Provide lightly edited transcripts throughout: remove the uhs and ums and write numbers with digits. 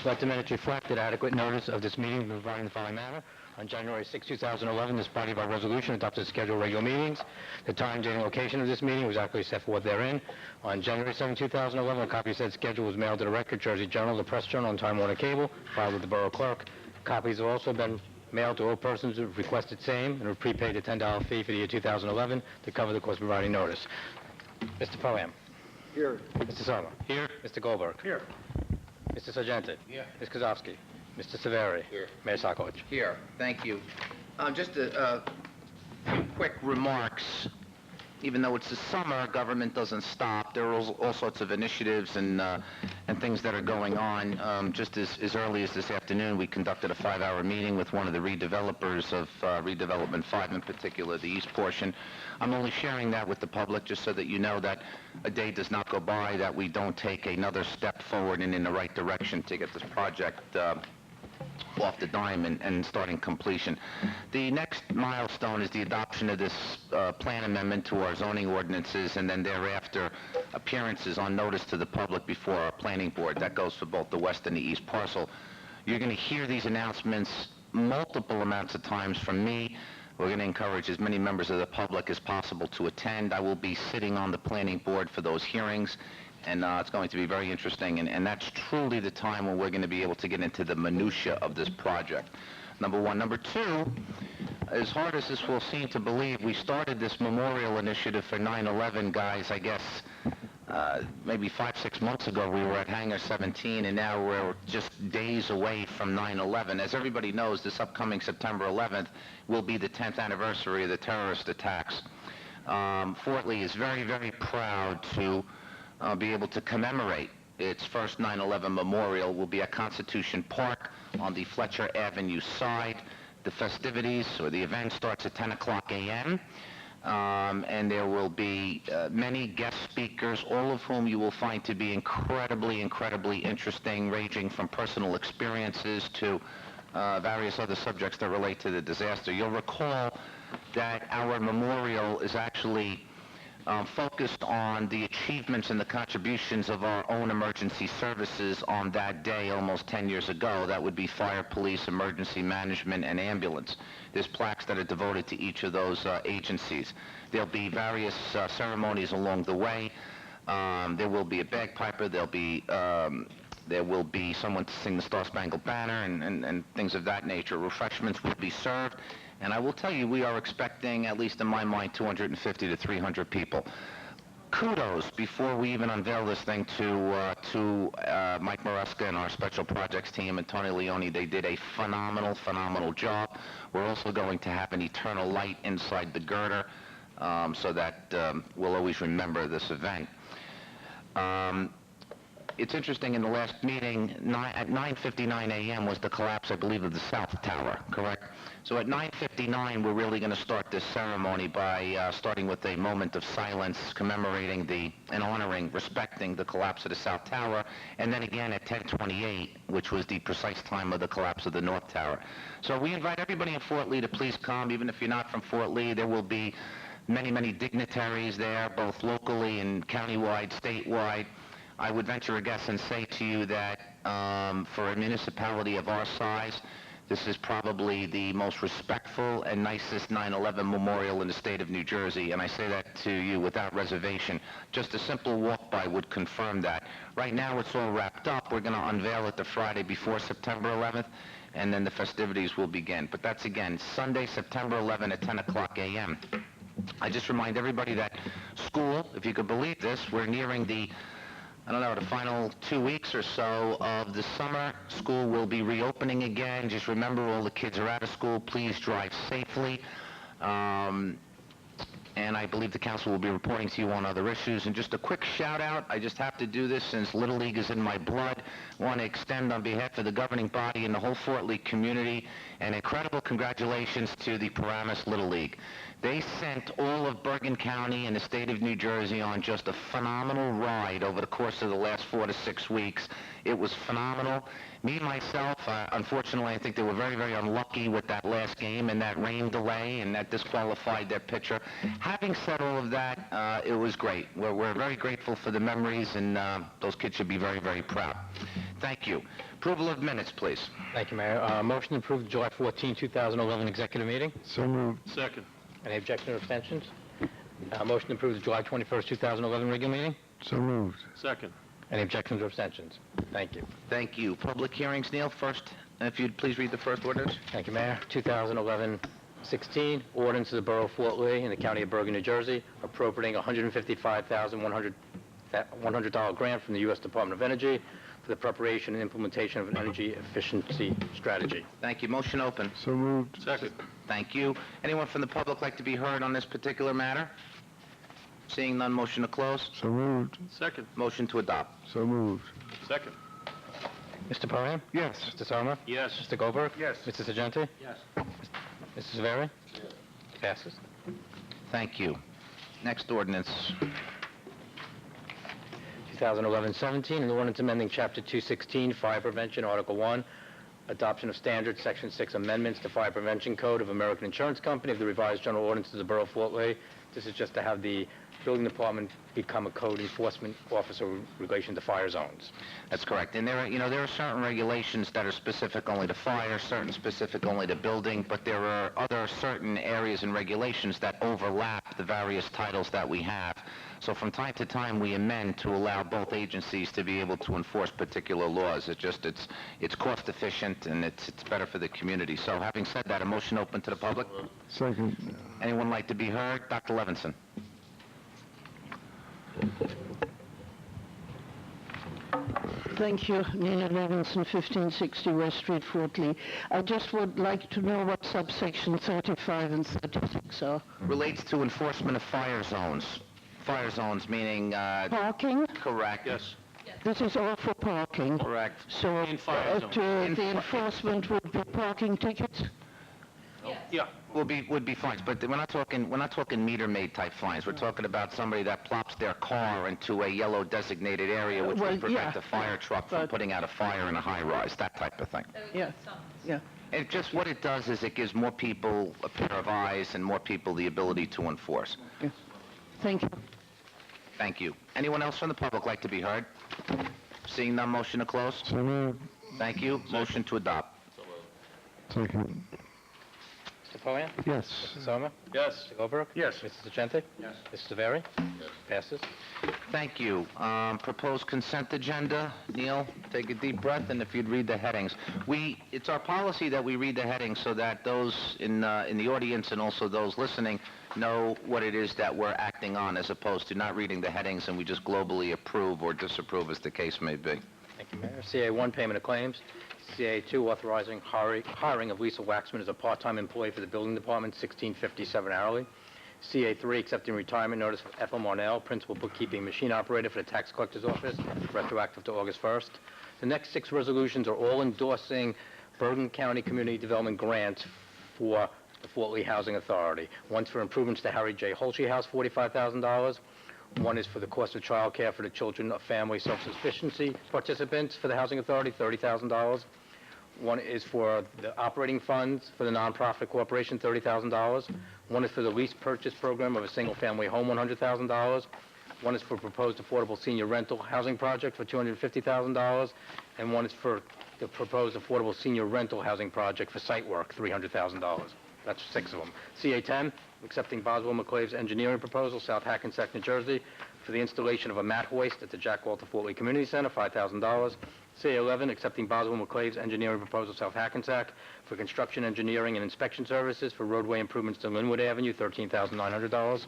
Let the minutes reflect that adequate notice of this meeting was provided in the following manner. On January 6, 2011, this body by resolution adopted scheduled regular meetings. The time, date, and location of this meeting was accurately set forth therein. On January 7, 2011, a copy of said schedule was mailed to the Record, Jersey Journal, the Press Journal, and Time Warner Cable, filed with the Borough Clerk. Copies have also been mailed to all persons who have requested same and have prepaid a $10 fee for the year 2011 to cover the cost of providing notice. Mr. Poham. Here. Mr. Sarma. Here. Mr. Goldberg. Here. Mr. Sargenti. Here. Ms. Kozowski. Mr. Severi. Here. Mayor Sokowicz. Here. Thank you. Just a few quick remarks. Even though it's the summer, government doesn't stop. There are all sorts of initiatives and things that are going on. Just as early as this afternoon, we conducted a 5-hour meeting with one of the redevelopers of Redevelopment 5, in particular, the east portion. I'm only sharing that with the public just so that you know that a day does not go by that we don't take another step forward and in the right direction to get this project off the dime and starting completion. The next milestone is the adoption of this plan amendment to our zoning ordinances, and then thereafter appearances on notice to the public before our planning board. That goes for both the west and the east parcel. You're going to hear these announcements multiple amounts of times from me. We're going to encourage as many members of the public as possible to attend. I will be sitting on the planning board for those hearings, and it's going to be very interesting, and that's truly the time when we're going to be able to get into the minutia of this project. Number one. Number two, as hard as this will seem to believe, we started this memorial initiative for 9/11, guys, I guess, maybe 5-6 months ago. We were at Hangar 17, and now we're just days away from 9/11. As everybody knows, this upcoming September 11th will be the 10th anniversary of the terrorist attacks. Fort Lee is very, very proud to be able to commemorate its first 9/11 memorial. Will be at Constitution Park on the Fletcher Avenue side. The festivities or the event starts at 10 o'clock a.m. And there will be many guest speakers, all of whom you will find to be incredibly, incredibly interesting, ranging from personal experiences to various other subjects that relate to the disaster. You'll recall that our memorial is actually focused on the achievements and the contributions of our own emergency services on that day almost 10 years ago. That would be fire, police, emergency management, and ambulance. There's plaques that are devoted to each of those agencies. There'll be various ceremonies along the way. There will be a bagpiper. There will be someone to sing the Star-Spangled Banner and things of that nature. Refreshments will be served. And I will tell you, we are expecting, at least in my mind, 250 to 300 people. Kudos, before we even unveil this thing, to Mike Maresca and our special projects team and Tony Leone. They did a phenomenal, phenomenal job. We're also going to have an eternal light inside the girder so that we'll always remember this event. It's interesting, in the last meeting, at 9:59 a.m. was the collapse, I believe, of the South Tower, correct? So at 9:59, we're really going to start this ceremony by starting with a moment of silence, commemorating and honoring, respecting the collapse of the South Tower, and then again at 10:28, which was the precise time of the collapse of the North Tower. So we invite everybody in Fort Lee to please come, even if you're not from Fort Lee. There will be many, many dignitaries there, both locally and countywide, statewide. I would venture a guess and say to you that for a municipality of our size, this is probably the most respectful and nicest 9/11 memorial in the state of New Jersey, and I say that to you without reservation. Just a simple walk-by would confirm that. Right now it's all wrapped up. We're going to unveil it the Friday before September 11th, and then the festivities will begin. But that's, again, Sunday, September 11th at 10 o'clock a.m. I just remind everybody that school, if you could believe this, we're nearing the final 2 weeks or so of the summer. School will be reopening again. Just remember, all the kids are out of school. Please drive safely. And I believe the council will be reporting to you on other issues. And just a quick shout out, I just have to do this since Little League is in my blood. I want to extend on behalf of the governing body and the whole Fort Lee community an incredible congratulations to the Paramus Little League. They sent all of Bergen County and the state of New Jersey on just a phenomenal ride over the course of the last 4 to 6 weeks. It was phenomenal. Me, myself, unfortunately, I think they were very, very unlucky with that last game and that rain delay, and that disqualified their pitcher. Having said all of that, it was great. We're very grateful for the memories, and those kids should be very, very proud. Thank you. Approval of minutes, please. Thank you, Mayor. Motion to approve the July 14, 2011 executive meeting. So moved. Second. Any objections or abstentions? Motion to approve the July 21st, 2011 regular meeting. So moved. Second. Any objections or abstentions? Thank you. Thank you. Public hearings, Neil, first, if you'd please read the first ordinance. Thank you, Mayor. 2011-16, ordinance of the Borough of Fort Lee in the County of Bergen, New Jersey, appropriating $155,100 grant from the U.S. Department of Energy for the preparation and implementation of an energy efficiency strategy. Thank you. Motion open. So moved. Second. Thank you. Anyone from the public like to be heard on this particular matter? Seeing none, motion to close. So moved. Second. Motion to adopt. So moved. Second. Mr. Parham? Yes. Mr. Sarma? Yes. Mr. Goldberg? Yes. Mr. Sargenti? Yes. Mrs. Zaveri? Passes. Thank you. Next ordinance. 2011-17, an ordinance amending Chapter 216, Fire Prevention, Article 1, adoption of standards, Section 6 amendments to Fire Prevention Code of American Insurance Company of the revised general ordinance of the Borough of Fort Lee. This is just to have the building department become a code enforcement officer in relation to fire zones. That's correct. And there are certain regulations that are specific only to fire, certain specific only to building, but there are other certain areas and regulations that overlap the various titles that we have. So from time to time, we amend to allow both agencies to be able to enforce particular laws. It's cost efficient and it's better for the community. So having said that, a motion open to the public. Second. Anyone like to be heard? Dr. Levinson. Thank you. Nina Levinson, 1560 West Street, Fort Lee. I just would like to know what subsection 35 and 36 are. Relates to enforcement of fire zones. Fire zones meaning, Parking? correct. Yes. This is all for parking. Correct. So In fire zones. the enforcement would be parking tickets? Yeah. Would be fines, but we're not talking meter-maid type fines. We're talking about somebody that plops their car into a yellow designated area, which Well, would prevent yeah, a fire truck from but- putting out a fire in a high-rise, that type of thing. Yeah, yeah. And just what it does is it gives more people a pair of eyes and more people the ability to enforce. Thank you. Thank you. Anyone else from the public like to be heard? Seeing none, motion to close. So moved. Thank you. Motion to adopt. Second. Mr. Parham? Yes. Mr. Sarma? Yes. Mr. Goldberg? Yes. Mrs. Sargenti? Yes. Mrs. Zaveri? Yes. Passes. Thank you. Proposed consent agenda. Neil, take a deep breath, and if you'd read the headings. It's our policy that we read the headings so that those in the audience and also those listening know what it is that we're acting on, as opposed to not reading the headings and we just globally approve or disapprove as the case may be. Thank you, Mayor. CA1, payment of claims. CA2, authorizing hiring of Lisa Waxman as a part-time employee for the building department, $16.57 hourly. CA3, accepting retirement notice of Ethel Marnell, principal bookkeeping machine operator for the tax collector's office, retroactive to August 1st. The next 6 resolutions are all endorsing Bergen County Community Development grants for the Fort Lee Housing Authority. One's for improvements to Harry J. Holsche House, $45,000. One is for the cost of child care for the children of family self-sufficiency participants for the Housing Authority, $30,000. One is for the operating funds for the nonprofit corporation, $30,000. One is for the lease purchase program of a single-family home, $100,000. One is for proposed affordable senior rental housing project for $250,000. And one is for the proposed affordable senior rental housing project for site work, $300,000. That's 6 of them. CA10, accepting Boswell McClave's engineering proposal, South Hackensack, New Jersey, for the installation of a mat hoist at the Jack Walter Fort Lee Community Center, $5,000. CA11, accepting Boswell McClave's engineering proposal, South Hackensack, for construction engineering and inspection services for roadway improvements to Linwood Avenue, $13,900.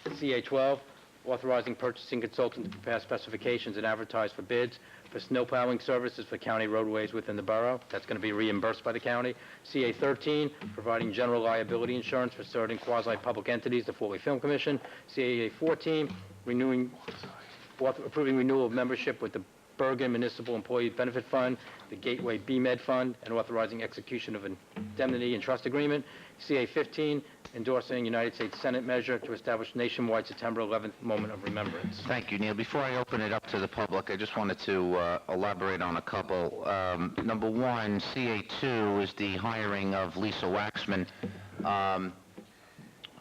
CA12, authorizing purchasing consultant to prepare specifications and advertise for bids for snow plowing services for county roadways within the borough. That's going to be reimbursed by the county. CA13, providing general liability insurance for certain quasi-public entities, the Fort Lee Film Commission. CA14, approving renewal of membership with the Bergen Municipal Employee Benefit Fund, the Gateway BMed Fund, and authorizing execution of an indemnity and trust agreement. CA15, endorsing United States Senate measure to establish nationwide September 11th moment of remembrance. Thank you, Neil. Before I open it up to the public, I just wanted to elaborate on a couple. Number one, CA2 is the hiring of Lisa Waxman,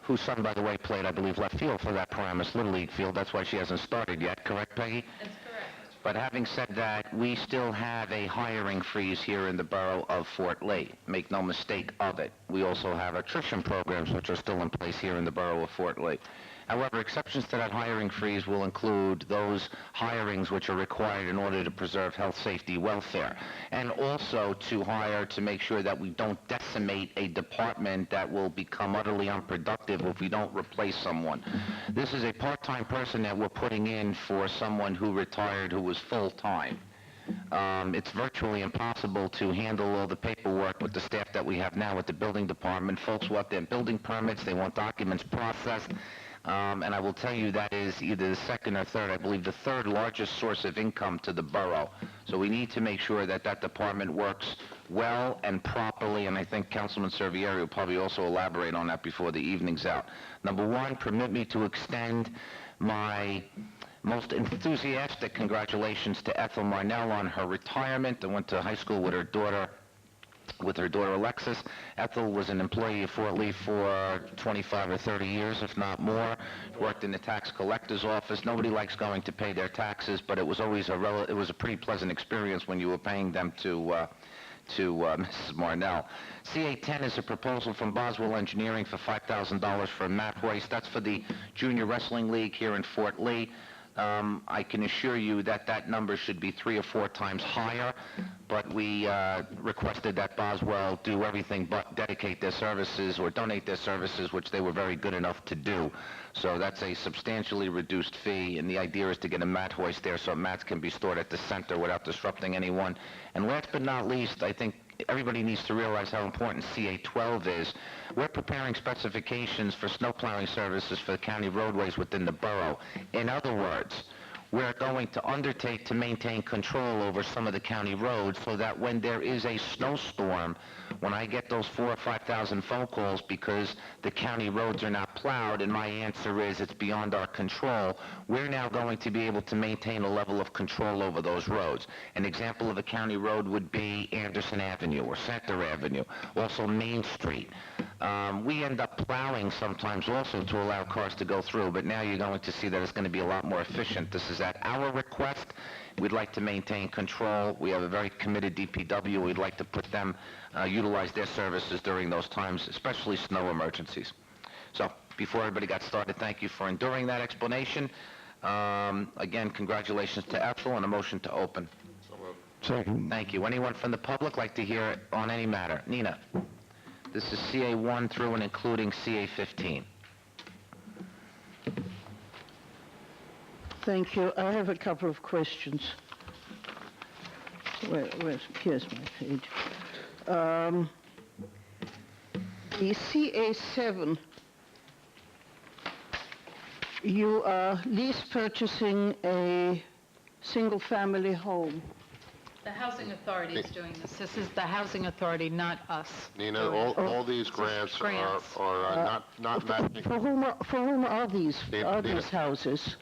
whose son, by the way, played, I believe, left field for that Paramus Little League field. That's why she hasn't started yet. Correct, Peggy? That's correct. But having said that, we still have a hiring freeze here in the borough of Fort Lee. Make no mistake of it. We also have attrition programs which are still in place here in the borough of Fort Lee. However, exceptions to that hiring freeze will include those hirings which are required in order to preserve health, safety, welfare, and also to hire to make sure that we don't decimate a department that will become utterly unproductive if we don't replace someone. This is a part-time person that we're putting in for someone who retired who was full-time. It's virtually impossible to handle all the paperwork with the staff that we have now at the building department. Folks want their building permits, they want documents processed, and I will tell you that is either the second or third, I believe the third largest source of income to the borough. So we need to make sure that that department works well and properly, and I think Councilman Servieri will probably also elaborate on that before the evening's out. Number one, permit me to extend my most enthusiastic congratulations to Ethel Marnell on her retirement. I went to high school with her daughter Alexis. Ethel was an employee of Fort Lee for 25 or 30 years, if not more. Worked in the tax collector's office. Nobody likes going to pay their taxes, but it was always it was a pretty pleasant experience when you were paying them to Mrs. Marnell. CA-10 is a proposal from Boswell Engineering for $5,000 for a mat hoist. That's for the Junior Wrestling League here in Fort Lee. I can assure you that that number should be 3 or 4 times higher, but we requested that Boswell do everything but dedicate their services or donate their services, which they were very good enough to do. So that's a substantially reduced fee, and the idea is to get a mat hoist there so mats can be stored at the center without disrupting anyone. And last but not least, I think everybody needs to realize how important CA-12 is. We're preparing specifications for snow plowing services for the county roadways within the borough. In other words, we're going to undertake to maintain control over some of the county roads so that when there is a snowstorm, when I get those 4,000 or 5,000 phone calls because the county roads are not plowed, and my answer is it's beyond our control, we're now going to be able to maintain a level of control over those roads. An example of a county road would be Anderson Avenue or Center Avenue, also Main Street. We end up plowing sometimes also to allow cars to go through, but now you're going to see that it's going to be a lot more efficient. This is at our request. We'd like to maintain control. We have a very committed DPW. We'd like to put them, utilize their services during those times, especially snow emergencies. So, before everybody got started, thank you for enduring that explanation. Again, congratulations to Ethel, and a motion to open. Second. Thank you. Anyone from the public like to hear on any matter? Nina. This is CA1 through and including CA15. Thank you. I have a couple of questions. Here's my page. The CA7, you are lease purchasing a single-family home. The Housing Authority is doing this. This is the Housing Authority, not us. Nina, all these grants are not matching. For whom are these Nina. houses?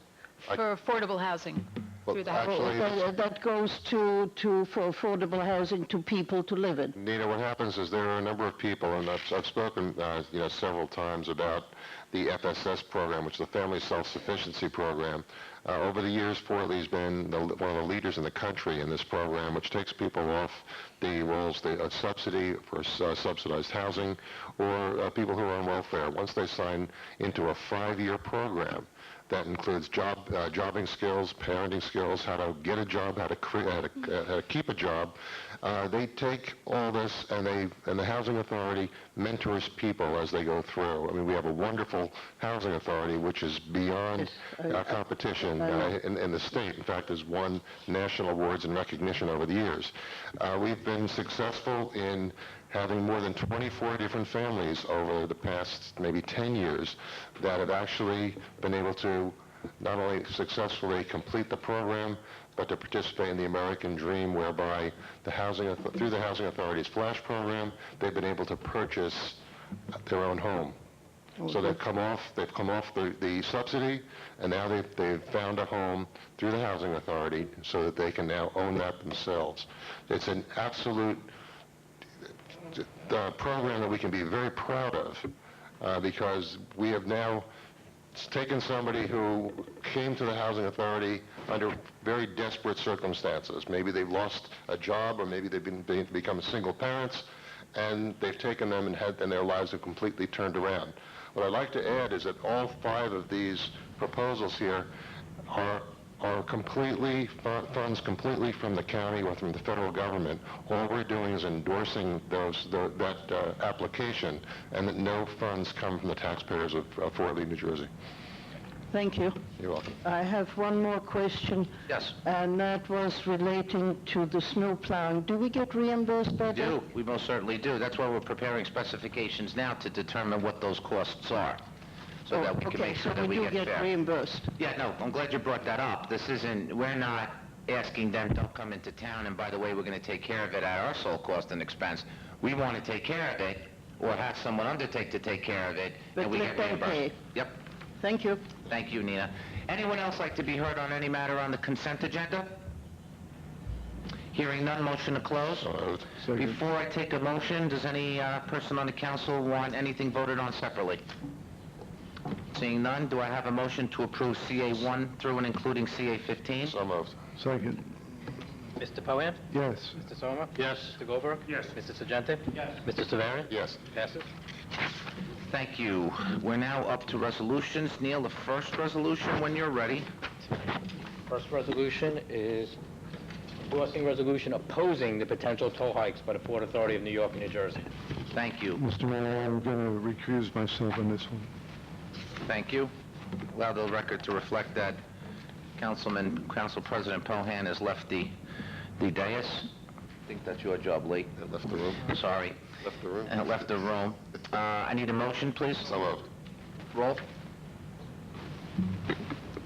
For affordable housing through the Actually, That goes for affordable housing to people to live in. Nina, what happens is there are a number of people, and I've spoken several times about the FSS program, which is the Family Self-Sufficiency Program. Over the years, Fort Lee's been one of the leaders in the country in this program, which takes people off the rolls, the subsidy for subsidized housing, or people who are on welfare. Once they sign into a 5-year program, that includes jobbing skills, parenting skills, how to get a job, how to keep a job. They take all this, and the Housing Authority mentors people as they go through. I mean, we have a wonderful Housing Authority which is beyond competition in the state. In fact, has won national awards and recognition over the years. We've been successful in having more than 24 different families over the past maybe 10 years that have actually been able to not only successfully complete the program, but to participate in the American Dream, whereby through the Housing Authority's Flash program, they've been able to purchase their own home. So they've come off the subsidy, and now they've found a home through the Housing Authority so that they can now own that themselves. It's an absolute program that we can be very proud of because we have now It's taken somebody who came to the Housing Authority under very desperate circumstances. Maybe they've lost a job, or maybe they've become single parents, and they've taken them and their lives have completely turned around. What I'd like to add is that all 5 of these proposals here are completely funds completely from the county or from the federal government. All we're doing is endorsing that application, and that no funds come from the taxpayers of Fort Lee, New Jersey. Thank you. You're welcome. I have one more question. Yes. And that was relating to the snow plowing. Do we get reimbursed by We do. We most certainly do. That's why we're preparing specifications now to determine what those costs are, so that we can make sure that we Okay, so we do get get fair. reimbursed. Yeah, no, I'm glad you brought that up. We're not asking them, don't come into town, and by the way, we're going to take care of it at our sole cost and expense. We want to take care of it, or have someone undertake to take care of it, But and we let get them reimbursed. pay. Yep. Thank you. Thank you, Nina. Anyone else like to be heard on any matter on the consent agenda? Hearing none, motion to close. So moved. Second. Before I take a motion, does any person on the council want anything voted on separately? Seeing none, do I have a motion to approve CA1 through and including CA15? So moved. Second. Mr. Pohan? Yes. Mr. Sommer? Yes. Mr. Goldberg? Yes. Mr. Sagente? Yes. Mr. Severi? Yes. Passes. Thank you. We're now up to resolutions. Neil, the first resolution when you're ready. First resolution is endorsing resolution opposing the potential toll hikes by the Port Authority of New York and New Jersey. Thank you. Mr. Mayor, I'm going to recuse myself on this one. Thank you. Allow the record to reflect that Council President Pohan has left the dais. I think that's your job, Lee. Left the room. Sorry. Left the room. Left the room. I need a motion, please. So moved. Roll.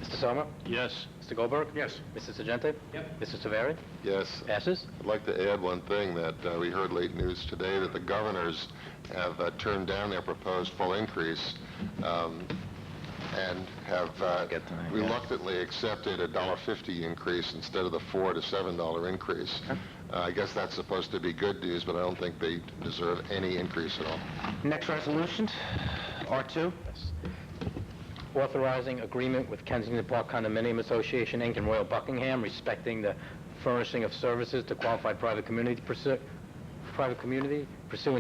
Mr. Sommer? Yes. Mr. Goldberg? Yes. Mr. Sagente? Yep. Mr. Severi? Yes. Passes. I'd like to add one thing that we heard late news today, that the governors have turned down their proposed full increase and have Get to that, yeah. reluctantly accepted a $1.50 increase instead of the $4 to $7 increase. I guess that's supposed to be good news, but I don't think they deserve any increase at all. Next resolution, R2. Authorizing agreement with Kensington Park Condominium Association, Inc. and Royal Buckingham respecting the furnishing of services to qualified private community pursuant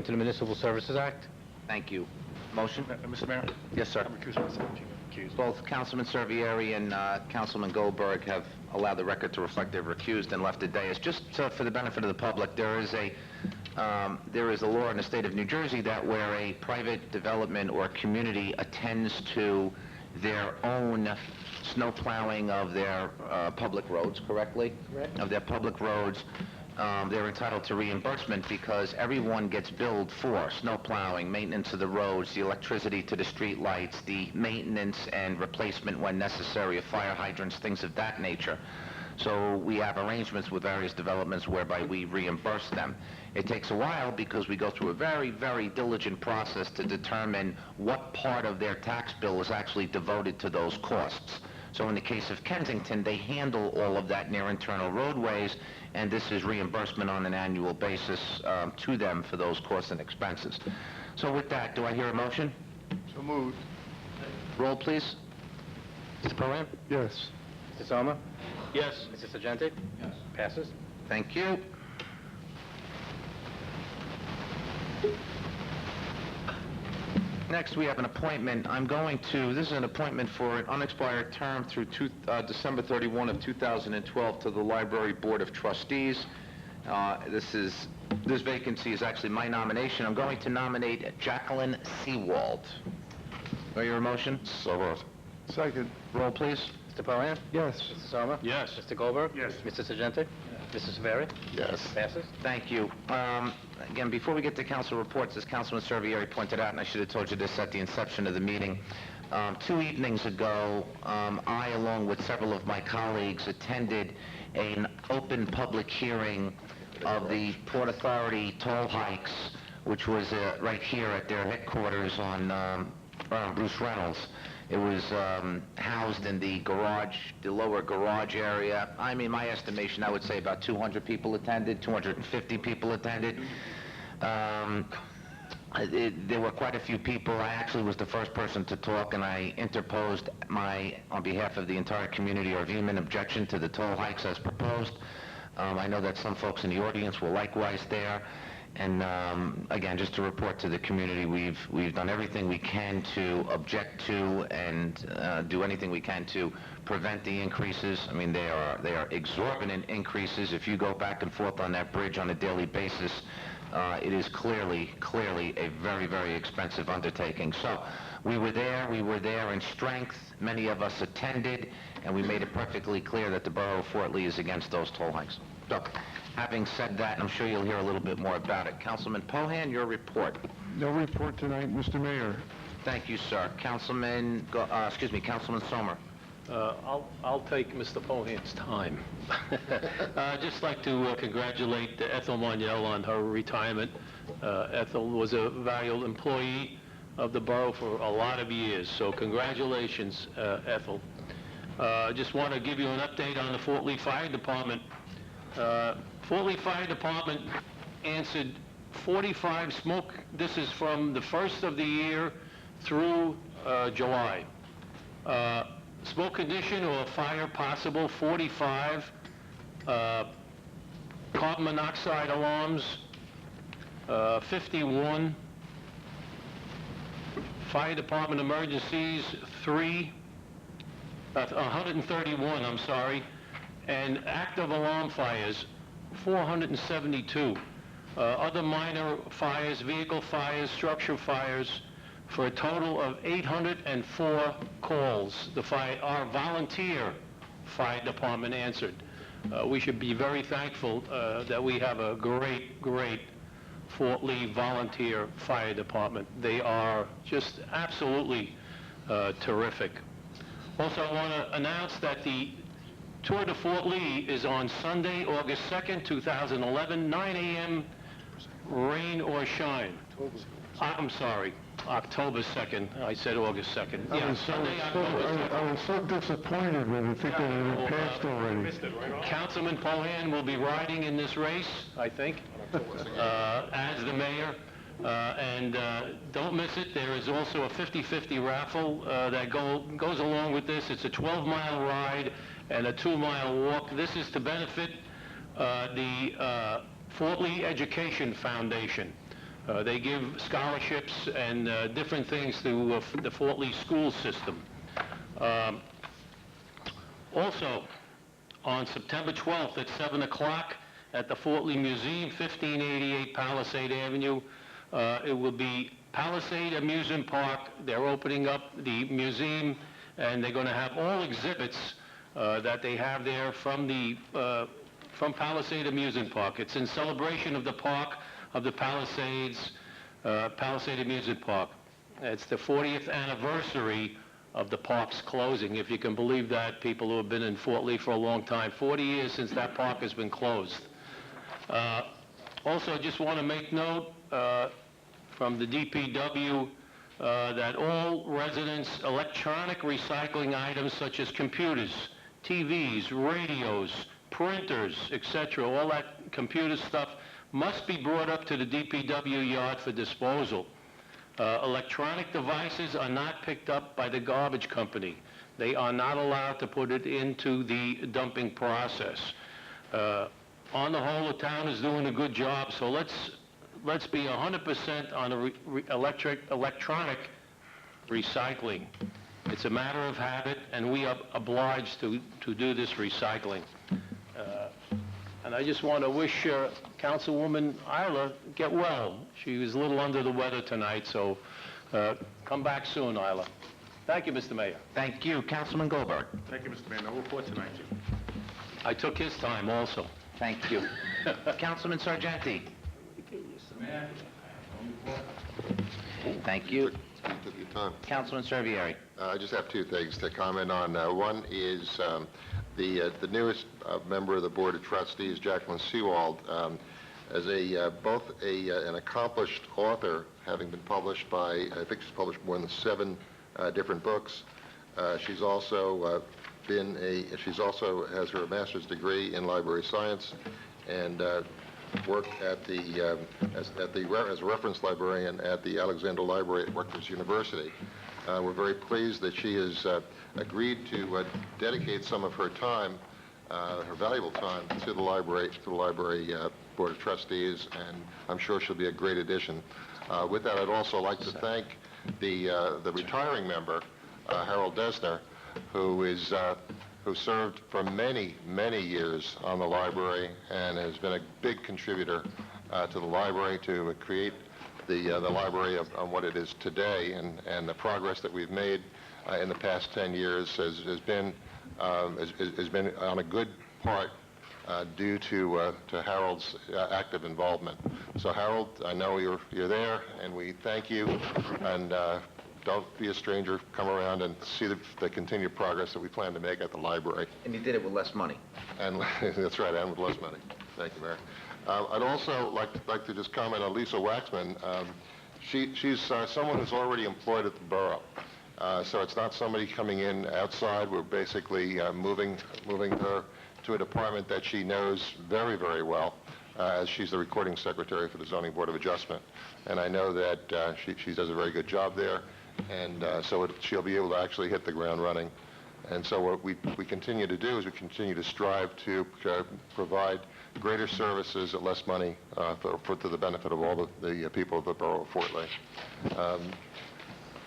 to the Municipal Services Act. Thank you. Motion? Mr. Mayor? Yes, sir. I'm recusing myself. Both Councilman Servieri and Councilman Goldberg have allowed the record to reflect they've recused and left the dais. Just for the benefit of the public, there is a law in the state of New Jersey that where a private development or community attends to their own snow plowing of their public roads, correctly? Correct. Of their public roads, they're entitled to reimbursement because everyone gets billed for snow plowing, maintenance of the roads, the electricity to the street lights, the maintenance and replacement when necessary of fire hydrants, things of that nature. So we have arrangements with various developments whereby we reimburse them. It takes a while because we go through a very, very diligent process to determine what part of their tax bill is actually devoted to those costs. So in the case of Kensington, they handle all of that near internal roadways, and this is reimbursement on an annual basis to them for those costs and expenses. So with that, do I hear a motion? So moved. Roll, please. Mr. Pohan? Yes. Mr. Sommer? Yes. Mr. Sagente? Yes. Passes. Thank you. Next, we have an appointment. This is an appointment for an unexpired term through December 31 of 2012 to the Library Board of Trustees. This vacancy is actually my nomination. I'm going to nominate Jacqueline Seawald. Do I hear a motion? So moved. Second. Roll, please. Mr. Pohan? Yes. Mr. Sommer? Yes. Mr. Goldberg? Yes. Mr. Sagente? Mr. Severi? Yes. Passes. Thank you. Again, before we get to council reports, as Councilman Servieri pointed out, and I should have told you this at the inception of the meeting, 2 evenings ago, I, along with several of my colleagues, attended an open public hearing of the Port Authority toll hikes, which was right here at their headquarters on Bruce Reynolds. It was housed in the garage, the lower garage area. I mean, my estimation, I would say about 200 people attended, 250 people attended. There were quite a few people. I actually was the first person to talk, and I interposed on behalf of the entire community, our vehement objection to the toll hikes as proposed. I know that some folks in the audience were likewise there. And again, just to report to the community, we've done everything we can to object to and do anything we can to prevent the increases. I mean, they are exorbitant increases. If you go back and forth on that bridge on a daily basis, it is clearly a very, very expensive undertaking. So we were there in strength. Many of us attended, and we made it perfectly clear that the borough of Fort Lee is against those toll hikes. So, having said that, and I'm sure you'll hear a little bit more about it. Councilman Pohan, your report. No report tonight, Mr. Mayor. Thank you, sir. Councilman Sommer. I'll take Mr. Pohan's time. I'd just like to congratulate Ethel Monell on her retirement. Ethel was a valuable employee of the borough for a lot of years, so congratulations, Ethel. I just want to give you an update on the Fort Lee Fire Department. Fort Lee Fire Department answered 45 smoke. This is from the first of the year through July. Smoke condition or fire possible, 45. Carbon monoxide alarms, 51. Fire department emergencies, 131, I'm sorry. And active alarm fires, 472. Other minor fires, vehicle fires, structure fires, for a total of 804 calls. Our volunteer fire department answered. We should be very thankful that we have a great Fort Lee volunteer fire department. They are just absolutely terrific. Also, I want to announce that the Tour de Fort Lee is on Sunday, August 2nd, 2011, 9 a.m., rain or shine. I'm sorry, October 2nd. I said August 2nd. I was so disappointed when I think that it had passed already. Councilman Pohan will be riding in this race, I think, as the mayor. And don't miss it. There is also a 50-50 raffle that goes along with this. It's a 12-mile ride and a 2-mile walk. This is to benefit the Fort Lee Education Foundation. They give scholarships and different things to the Fort Lee school system. Also, on September 12th at 7 o'clock at the Fort Lee Museum, 1588 Palisade Avenue, it will be Palisade Amusement Park. They're opening up the museum, and they're going to have all exhibits that they have there from Palisade Amusement Park. It's in celebration of the park, of the Palisades, Palisade Amusement Park. It's the 40th anniversary of the park's closing, if you can believe that, people who have been in Fort Lee for a long time. 40 years since that park has been closed. Also, I just want to make note from the DPW that all residents' electronic recycling items such as computers, TVs, radios, printers, etc., all that computer stuff must be brought up to the DPW yard for disposal. Electronic devices are not picked up by the garbage company. They are not allowed to put it into the dumping process. On the whole, the town is doing a good job, so let's be 100% on electronic recycling. It's a matter of habit, and we are obliged to do this recycling. And I just want to wish Councilwoman Isla get well. She was a little under the weather tonight, so come back soon, Isla. Thank you, Mr. Mayor. Thank you. Councilman Goldberg. Thank you, Mr. Mayor. No report tonight, Chief. I took his time also. Thank you. Councilman Sargenti. Thank you. You took your time. Councilman Servieri. I just have two things to comment on. One is the newest member of the Board of Trustees, Jacqueline Seawald, as both an accomplished author, having been published by, I think she's published more than 7 different books. She's also has her master's degree in library science, and worked at the, as a reference librarian at the Alexander Library at Rutgers University. We're very pleased that she has agreed to dedicate some of her time, her valuable time, to the library Board of Trustees, and I'm sure she'll be a great addition. With that, I'd also like to thank the retiring member, Harold Desner, who served for many, many years on the library and has been a big contributor to the library to create the library on what it is today, and the progress that we've made in the past 10 years has been on a good part due to Harold's active involvement. So Harold, I know you're there, and we thank you, and don't be a stranger. Come around and see the continued progress that we plan to make at the library. And you did it with less money. And that's right, and with less money. Thank you, Mayor. I'd also like to just comment on Lisa Waxman. She's someone who's already employed at the borough. So it's not somebody coming in outside. We're basically moving her to a department that she knows very, very well, as she's the recording secretary for the Zoning Board of Adjustment. And I know that she does a very good job there, and so she'll be able to actually hit the ground running. And so what we continue to do is we continue to strive to provide greater services at less money to the benefit of all the people of the borough of Fort Lee.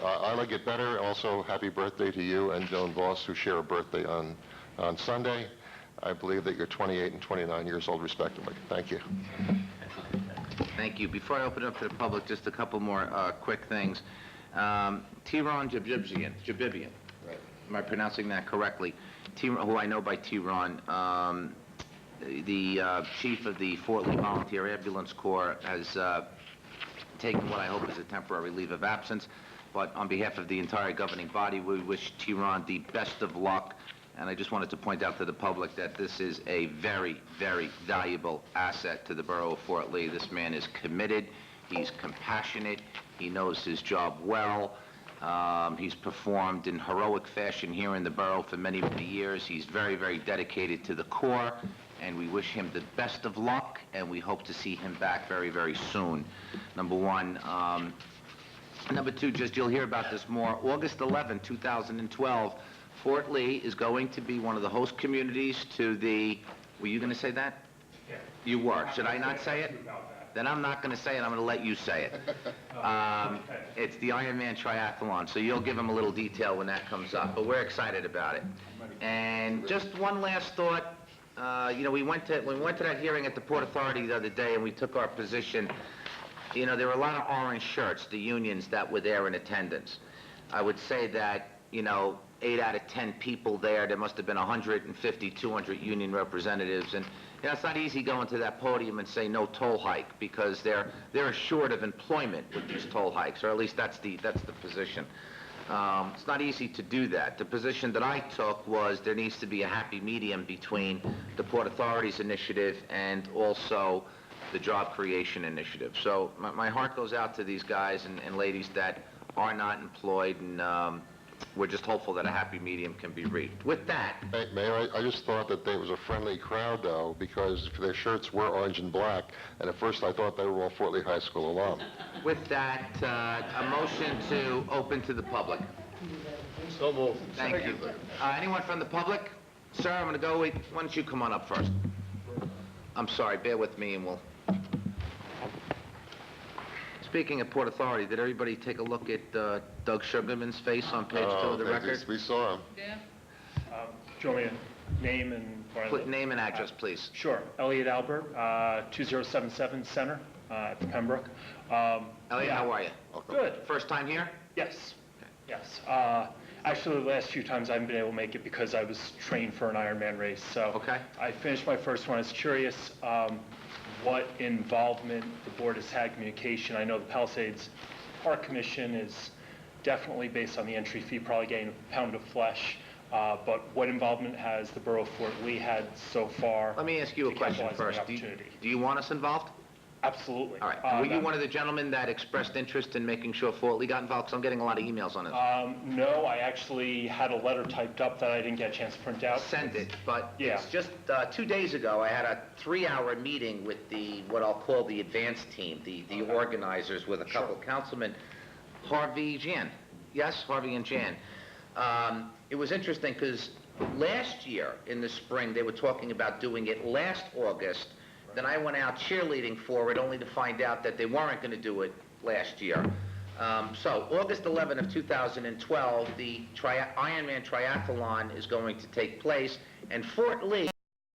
I like it better. Also, happy birthday to you and Joan Voss, who share a birthday on Sunday. I believe that you're 28 and 29 years old, respectively. Thank you. Thank you. Before I open it up to the public, just a couple more quick things. T-Ron Jabibian. Right. Am I pronouncing that correctly? Who I know by T-Ron, the chief of the Fort Lee Volunteer Ambulance Corps, has taken what I hope is a temporary leave of absence. But on behalf of the entire governing body, we wish T-Ron the best of luck. And I just wanted to point out to the public that this is a very, very valuable asset to the borough of Fort Lee. This man is committed. He's compassionate. He knows his job well. He's performed in heroic fashion here in the borough for many, many years. He's very, very dedicated to the Corps, and we wish him the best of luck, and we hope to see him back very, very soon. Number one. Number two, just you'll hear about this more. August 11, 2012, Fort Lee is going to be one of the host communities to the... Were you going to say that? Yeah. You were. Should I not say it? Then I'm not going to say it. I'm going to let you say it. It's the Ironman Triathlon, so you'll give them a little detail when that comes up. But we're excited about it. And just one last thought. You know, when we went to that hearing at the Port Authority the other day, and we took our position. You know, there were a lot of orange shirts, the unions that were there in attendance. I would say that, you know, 8 out of 10 people there must have been 150, 200 union representatives. And, you know, it's not easy going to that podium and say no toll hike, because they're assured of employment with these toll hikes, or at least that's the position. It's not easy to do that. The position that I took was there needs to be a happy medium between the Port Authority's initiative and also the job creation initiative. So my heart goes out to these guys and ladies that are not employed, and we're just hopeful that a happy medium can be reached. With that... Hey, Mayor, I just thought that there was a friendly crowd, though, because their shirts were orange and black, and at first I thought they were all Fort Lee High School alum. With that, a motion to open to the public. So moved. Thank you. Anyone from the public? Sir, I'm going to go with... Why don't you come on up first? I'm sorry, bear with me and we'll... Speaking of Port Authority, did everybody take a look at Doug Sugarman's face on page 2 of the record? We saw him. Yeah. Do you want me to name and... Put name and address, please. Sure. Elliot Albert, 2077 Center at Pembroke. Elliot, how are you? Good. First time here? Yes. Yes. Actually, the last few times I haven't been able to make it because I was trained for an Ironman race. So okay. I finished my first one. I was curious what involvement the board has had communication. I know the Palisades Park Commission is definitely based on the entry fee, probably getting a pound of flesh. But what involvement has the Borough of Fort Lee had so far? Let me ask you a question first. Do you want us involved? Absolutely. All right. Were you one of the gentlemen that expressed interest in making sure Fort Lee got involved? Because I'm getting a lot of emails on it. No, I actually had a letter typed up that I didn't get a chance to print out. Send it, but Yeah. it's just 2 days ago, I had a 3-hour meeting with what I'll call the advance team, the organizers, with a couple of councilmen, Harvey Jan. Yes, Harvey and Jan. It was interesting because last year in the spring, they were talking about doing it last August. Then I went out cheerleading for it, only to find out that they weren't going to do it last year. So August 11 of 2012, the Ironman Triathlon is going to take place, and Fort Lee